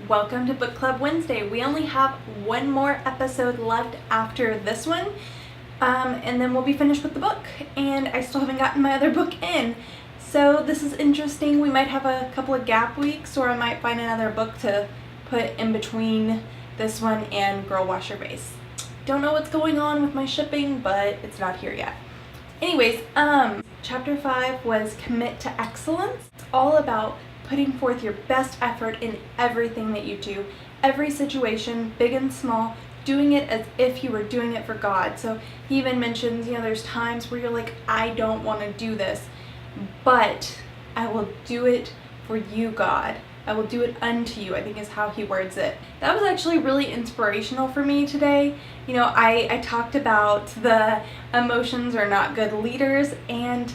Welcome to Book Club Wednesday. We only have one more episode left after this one, and then we'll be finished with the book, and I still haven't gotten my other book in. So this is interesting. We might have a couple of gap weeks, or I might find another book to put in between this one and Girl Wash Your Face. Don't know what's going on with my shipping, but it's not here yet. Anyways, chapter 5 was Commit to Excellence. It's all about putting forth your best effort in everything that you do, every situation, big and small, doing it as if you were doing it for God. So he even mentions, there's times where you're like, I don't want to do this, but I will do it for you, God. I will do it unto you, I think is how he words it. That was actually really inspirational for me today. I talked about the emotions are not good leaders, and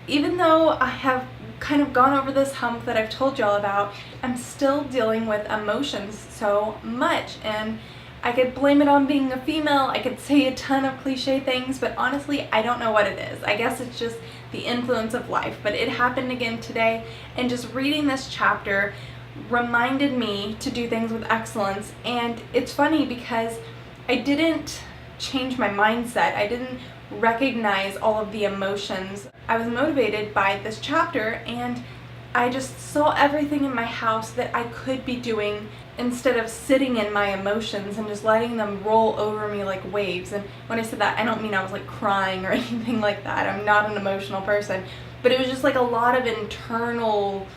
even though I have kind of gone over this hump that I've told y'all about, I'm still dealing with emotions so much, and I could blame it on being a female. I could say a ton of cliche things, but honestly, I don't know what it is. I guess it's just the influence of life, but it happened again today, and just reading this chapter reminded me to do things with excellence. And it's funny because I didn't change my mindset. I didn't recognize all of the emotions. I was motivated by this chapter, and I just saw everything in my house that I could be doing instead of sitting in my emotions and just letting them roll over me like waves. And when I said that, I don't mean I was like crying or anything like that. I'm not an emotional person, but it was just like a lot of internal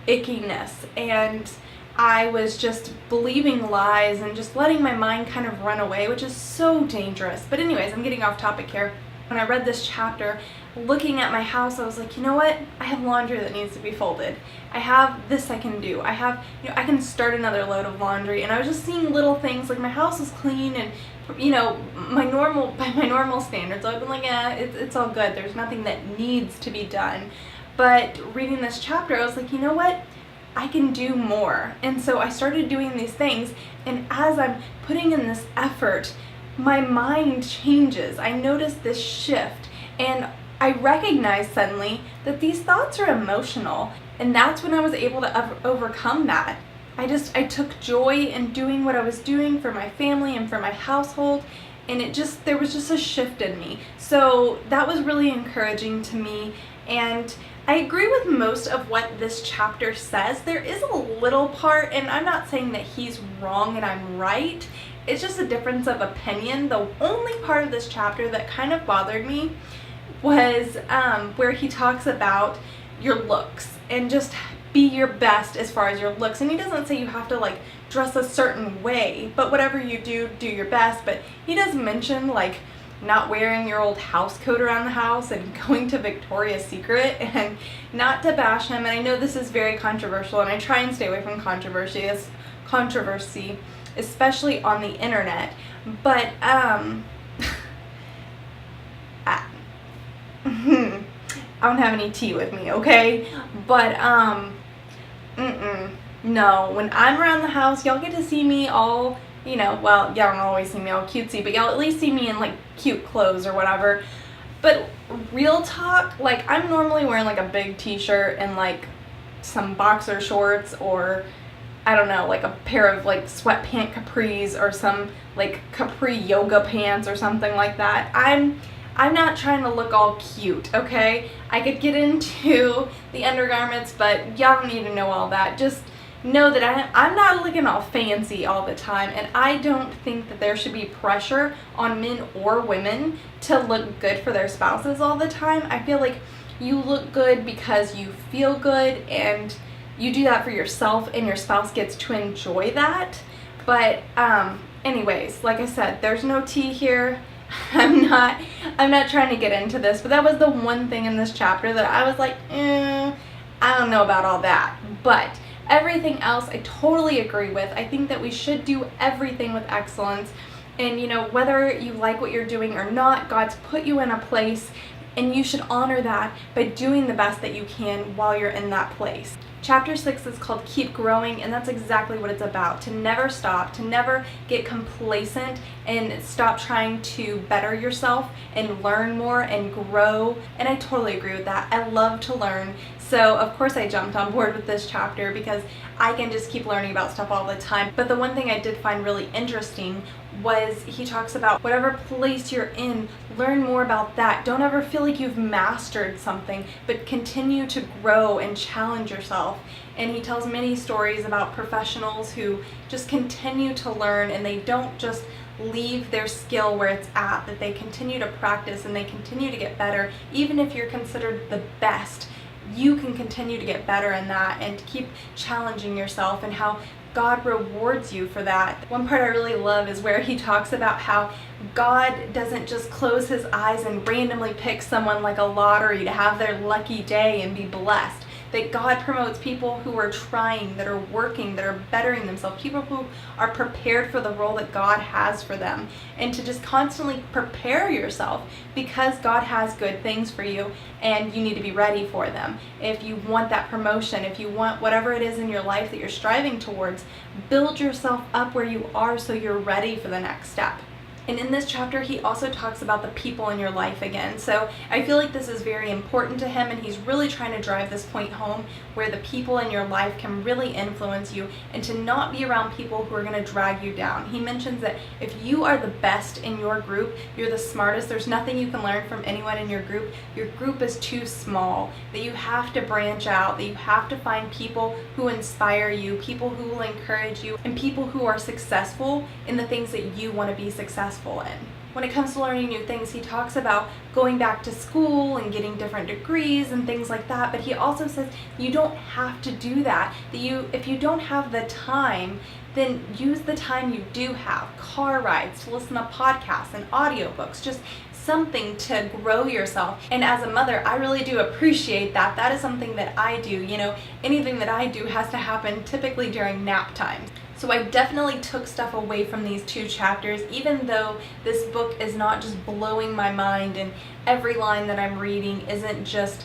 ickiness, and I was just believing lies and just letting my mind kind of run away, which is so dangerous. But anyways, I'm getting off topic here. When I read this chapter, looking at my house, I was like, you know what? I have laundry that needs to be folded. I have this I can do. I have, I can start another load of laundry. And I was just seeing little things, like my house is clean, and by my normal standards, I've been like, it's all good. There's nothing that needs to be done. But reading this chapter, I was like, you know what? I can do more. And so I started doing these things, and as I'm putting in this effort, my mind changes. I noticed this shift, and I recognized suddenly that these thoughts are emotional, and that's when I was able to overcome that. I took joy in doing what I was doing for my family and for my household, and there was just a shift in me. So that was really encouraging to me, and I agree with most of what this chapter says. There is a little part, and I'm not saying that he's wrong and I'm right. It's just a difference of opinion. The only part of this chapter that kind of bothered me was where he talks about your looks and just be your best as far as your looks. And he doesn't say you have to like dress a certain way, but whatever you do, do your best. But he does mention like not wearing your old house coat around the house and going to Victoria's Secret, and not to bash him. And I know this is very controversial, and I try and stay away from controversy, especially on the internet. But I don't have any tea with me, okay? But no, when I'm around the house, y'all get to see me all, well, y'all don't always see me all cutesy, but y'all at least see me in like cute clothes or whatever. But real talk, like I'm normally wearing like a big t-shirt and like some boxer shorts, or I don't know, like a pair of like sweatpant capris or some like capri yoga pants or something like that. I'm not trying to look all cute, okay? I could get into the undergarments, but y'all don't need to know all that. Just know that I'm not looking all fancy all the time, and I don't think that there should be pressure on men or women to look good for their spouses all the time. I feel like you look good because you feel good, and you do that for yourself, and your spouse gets to enjoy that. But anyways, like I said, there's no tea here. I'm not trying to get into this, but that was the one thing in this chapter that I was like, I don't know about all that. But everything else I totally agree with. I think that we should do everything with excellence, and whether you like what you're doing or not, God's put you in a place, and you should honor that by doing the best that you can while you're in that place. Chapter 6 is called Keep Growing, and that's exactly what it's about. To never stop, to never get complacent and stop trying to better yourself and learn more and grow. And I totally agree with that. I love to learn So of course I jumped on board with this chapter because I can just keep learning about stuff all the time. But the one thing I did find really interesting was he talks about whatever place you're in, learn more about that. Don't ever feel like you've mastered something, but continue to grow and challenge yourself. And he tells many stories about professionals who just continue to learn, and they don't just leave their skill where it's at, that they continue to practice and they continue to get better. Even if you're considered the best, you can continue to get better in that and to keep challenging yourself, and how God rewards you for that. One part I really love is where he talks about how God doesn't just close his eyes and randomly pick someone like a lottery to have their lucky day and be blessed. That God promotes people who are trying, that are working, that are bettering themselves, people who are prepared for the role that God has for them. And to just constantly prepare yourself, because God has good things for you and you need to be ready for them. If you want that promotion, if you want whatever it is in your life that you're striving towards, build yourself up where you are so you're ready for the next step. And in this chapter, he also talks about the people in your life again. So I feel like this is very important to him, and he's really trying to drive this point home where the people in your life can really influence you, and to not be around people who are going to drag you down. He mentions that if you are the best in your group, you're the smartest, there's nothing you can learn from anyone in your group is too small, that you have to branch out, that you have to find people who inspire you, people who will encourage you, and people who are successful in the things that you want to be successful in. When it comes to learning new things, he talks about going back to school and getting different degrees and things like that, but he also says you don't have to do that. If you don't have the time, then use the time you do have. Car rides, to listen to podcasts and audiobooks, just something to grow yourself. And as a mother, I really do appreciate that. That is something that I do. Anything that I do has to happen typically during nap time. So I definitely took stuff away from these two chapters, even though this book is not just blowing my mind and every line that I'm reading isn't just,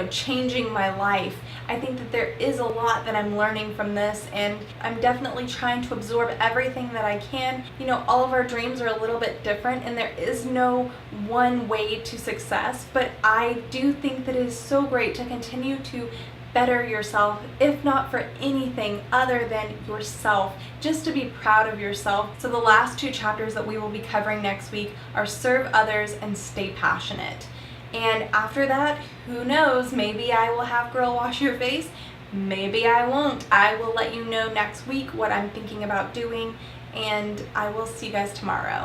changing my life. I think that there is a lot that I'm learning from this, and I'm definitely trying to absorb everything that I can. All of our dreams are a little bit different, and there is no one way to success, but I do think that it is so great to continue to better yourself, if not for anything other than yourself, just to be proud of yourself. So the last two chapters that we will be covering next week are Serve Others and Stay Passionate. And after that, who knows, maybe I will have Girl Wash Your Face, maybe I won't. I will let you know next week what I'm thinking about doing, and I will see you guys tomorrow.